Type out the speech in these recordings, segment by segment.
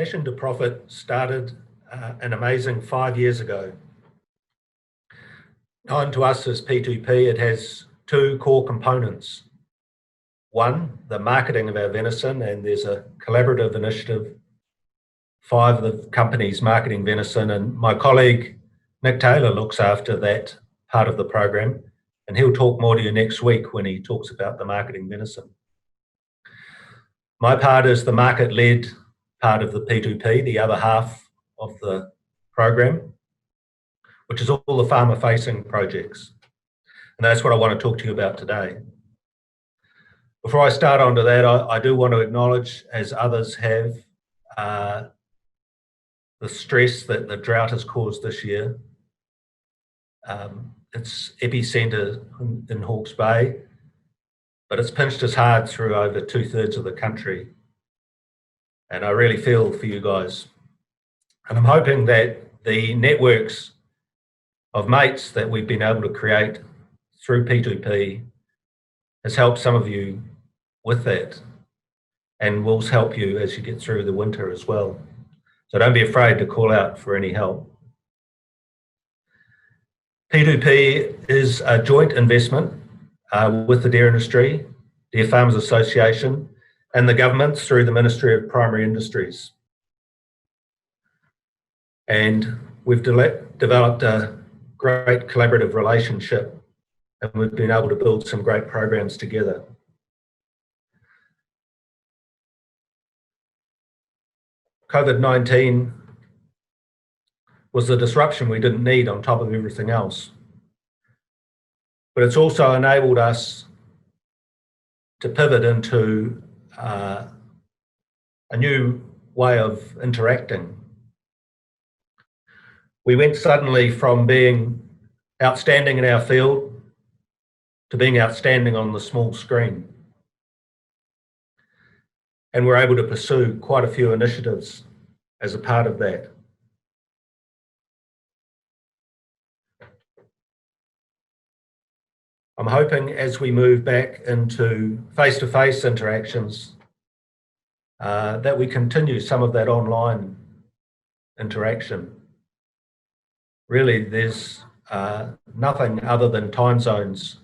Passion to Profit started an amazing 5 years ago. Known to us as P2P, it has two core components. One, the marketing of our venison, and there's a collaborative initiative, 5 of the companies marketing venison, and my colleague Nick Taylor looks after that part of the program, and he'll talk more to you next week when he talks about the marketing venison. My part is the market-led part of the P2P, the other half of the program, which is all the farmer-facing projects. And that's what I want to talk to you about today. Before I start onto that, I do want to acknowledge, as others have, the stress that the drought has caused this year. It's epicentre in Hawke's Bay, but it's pinched us hard through over 2/3 of the country. And I really feel for you guys. And I'm hoping that the networks of mates that we've been able to create through P2P has helped some of you with that, and will help you as you get through the winter as well. So don't be afraid to call out for any help. P2P is a joint investment with the dairy industry, Dairy Farmers Association, and the government through the Ministry of Primary Industries. And we've developed a great collaborative relationship, and we've been able to build some great programs together. COVID-19 was the disruption we didn't need on top of everything else. But it's also enabled us to pivot into a new way of interacting. We went suddenly from being outstanding in our field to being outstanding on the small screen. And we're able to pursue quite a few initiatives as a part of that. I'm hoping as we move back into face-to-face interactions that we continue some of that online interaction. Really, there's nothing other than time zones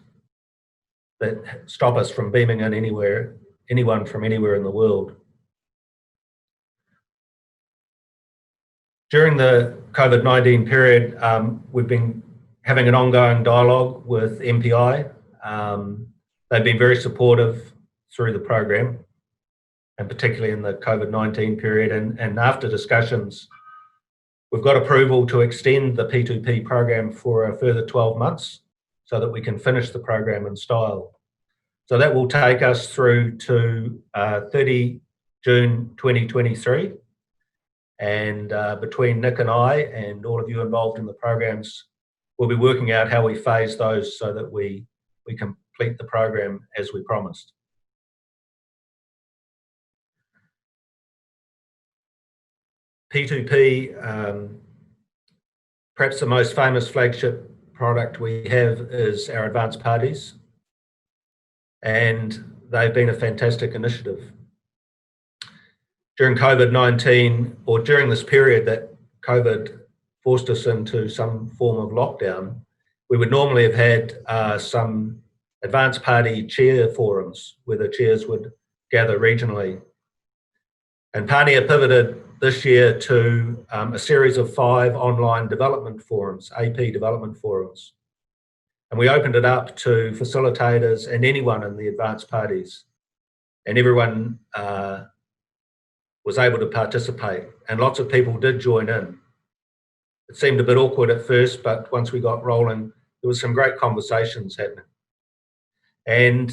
that stop us from beaming in anyone from anywhere in the world. During the COVID-19 period, we've been having an ongoing dialogue with MPI. They've been very supportive through the program, and particularly in the COVID-19 period. And after discussions, we've got approval to extend the P2P program for a further 12 months so that we can finish the program in style. So that will take us through to 30 June 2023. And between Nick and I and all of you involved in the programs, we'll be working out how we phase those so that we complete the program as we promised. P2P, perhaps the most famous flagship product we have is our advanced parties, and they've been a fantastic initiative. During COVID-19, or during this period that COVID forced us into some form of lockdown, we would normally have had some advanced party chair forums where the chairs would gather regionally. And Pānia pivoted this year to a series of 5 online development forums, AP development forums. And we opened it up to facilitators and anyone in the advanced parties. And everyone was able to participate, and lots of people did join in. It seemed a bit awkward at first, but once we got rolling, there was some great conversations happening. And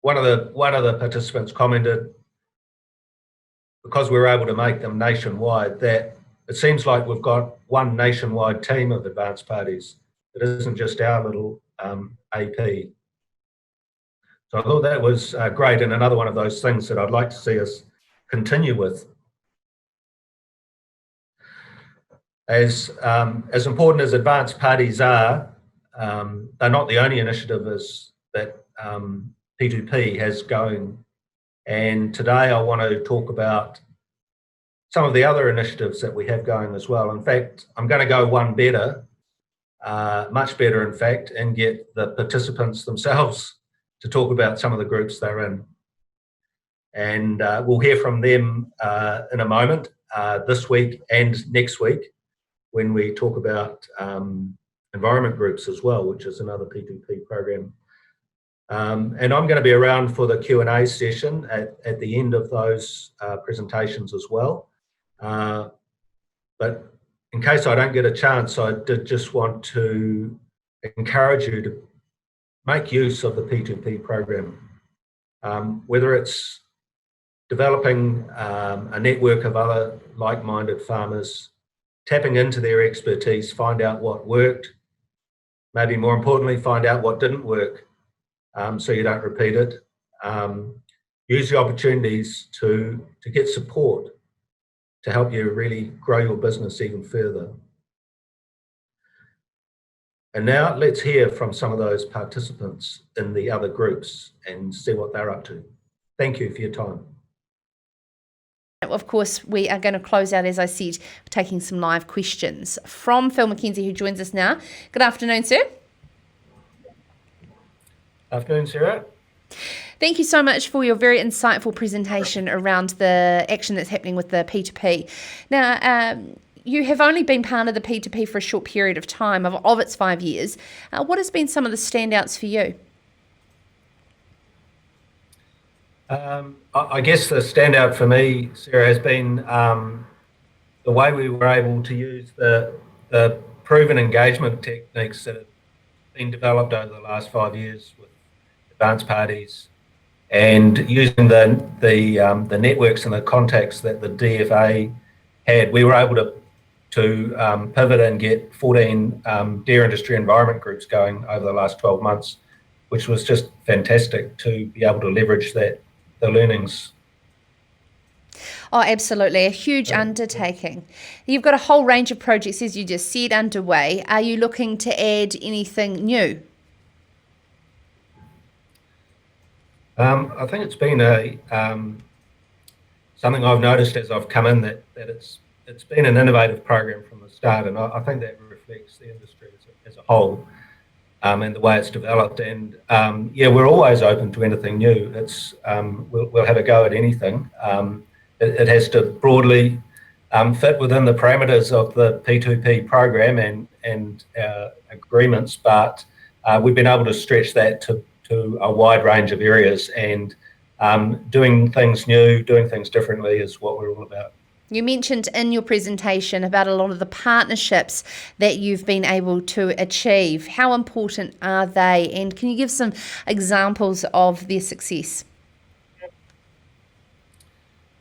one of the participants commented, because we were able to make them nationwide, that it seems like we've got one nationwide team of advanced parties. It isn't just our little AP. So I thought that was great, and another one of those things that I'd like to see us continue with. As important as advanced parties are, they're not the only initiative that P2P has going. And today I want to talk about some of the other initiatives that we have going as well. In fact, I'm going to go one better, much better, in fact, and get the participants themselves to talk about some of the groups they're in. And we'll hear from them in a moment, this week and next week, when we talk about environment groups as well, which is another P2P program. And I'm going to be around for the Q&A session at the end of those presentations as well. But in case I don't get a chance, I did just want to encourage you to make use of the P2P program, whether it's developing a network of other like-minded farmers, tapping into their expertise, find out what worked, maybe more importantly, find out what didn't work, so you don't repeat it. Use the opportunities to get support to help you really grow your business even further. And now let's hear from some of those participants in the other groups and see what they're up to. Thank you for your time. Of course, we are going to close out, as I said, taking some live questions from Phil McKenzie, who joins us now. Good afternoon, sir. Afternoon, Sarah. Thank you so much for your very insightful presentation around the action that's happening with the P2P. Now, you have only been part of the P2P for a short period of time, of its 5 years. What has been some of the standouts for you? I guess the standout for me, Sarah, has been the way we were able to use the proven engagement techniques that have been developed over the last 5 years with advance parties, and using the networks and the contacts that the DFA had. We were able to pivot and get 14 dairy industry environment groups going over the last 12 months, which was just fantastic to be able to leverage the learnings. Oh, absolutely. A huge undertaking. You've got a whole range of projects, as you just said, underway. Are you looking to add anything new? I think it's been something I've noticed as I've come in that it's been an innovative program from the start, and I think that reflects the industry as a whole. And the way it's developed, and yeah, we're always open to anything new. It's we'll have a go at anything. It has to broadly fit within the parameters of the P2P program and agreements, but we've been able to stretch that to a wide range of areas, and doing things new, doing things differently is what we're all about. You mentioned in your presentation about a lot of the partnerships that you've been able to achieve. How important are they, and can you give some examples of their success?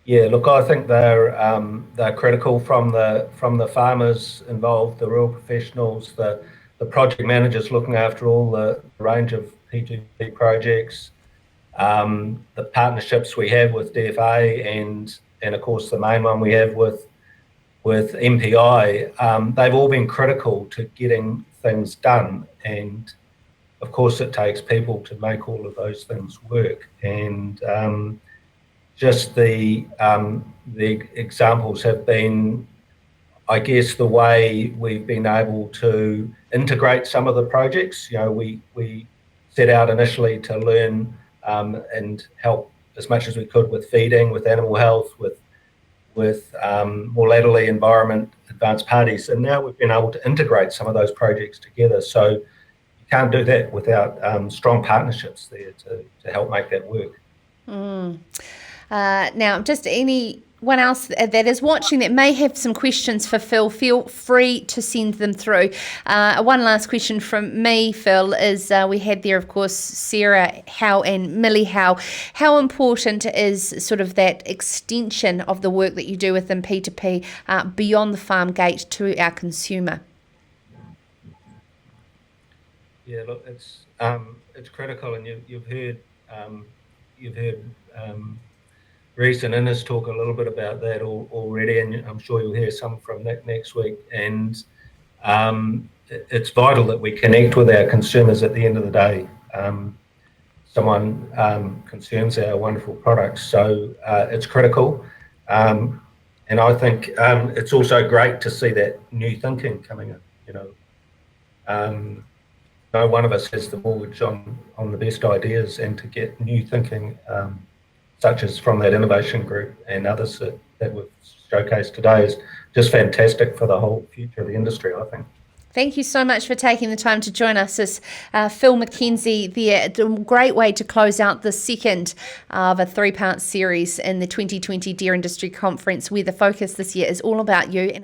Yeah, look, I think they're critical from the farmers involved, the rural professionals, the project managers looking after all the range of P2P projects, the partnerships we have with DFA and of course the main one we have with MPI. They've all been critical to getting things done, and of course it takes people to make all of those things work. And just the examples have been, I guess, the way we've been able to integrate some of the projects. You know, we set out initially to learn and help as much as we could with feeding, with animal health, with more latterly environment, advanced parties, and now we've been able to integrate some of those projects together. So you can't do that without strong partnerships there to help make that work. Now, just anyone else that is watching that may have some questions for Phil, feel free to send them through. One last question from me, Phil, is we had there, of course, Sarah Howe and Millie Howe. How important is sort of that extension of the work that you do within P2P beyond the farm gate to our consumer? Yeah, look, it's critical, and you've heard Reece and Innes talk a little bit about that already, and I'm sure you'll hear some from Nick next week. And it's vital that we connect with our consumers at the end of the day. Someone consumes our wonderful products, so it's critical. And I think it's also great to see that new thinking coming in. No one of us has the mortgage on the best ideas, and to get new thinking, such as from that innovation group and others that we've showcased today, is just fantastic for the whole future of the industry, I think. Thank you so much for taking the time to join us. As Phil McKenzie there. A great way to close out the second of a 3-part series in the 2020 Deer Industry Conference, where the focus this year is all about you.